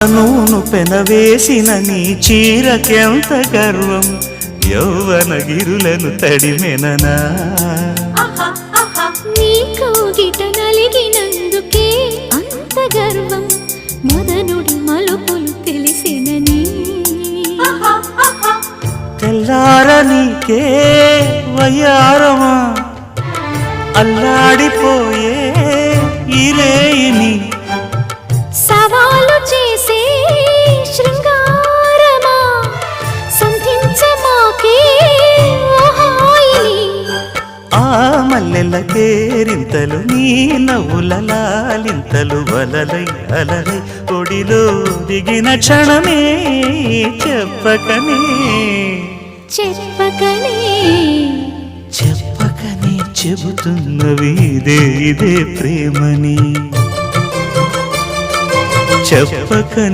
నూను పెనవేసిన నీ చీరకెంత గర్వం, యౌవన గిరులను తడిమెననా. నీ కౌగిట నలిగినందుకే అంత గర్వం, మదనుడి మలుపులు తెలిసినని. తెల్లార నీకే వయ్యారమా, అల్లాడిపోయే ఇరేయిని. సవాలు చేసే శృంగారమా, సంధించమాకే ఓహాయిని. ఆ మల్లెల కేరింతలు నీ నవ్వుల లాలింతలు, వలలై అలలై ఒడిలో దిగిన క్షణమే చెప్పకనే చెప్పకనే చెప్పకనే చెబుతున్నవి ఇదే ఇదే ప్రేమని. చెప్పకనే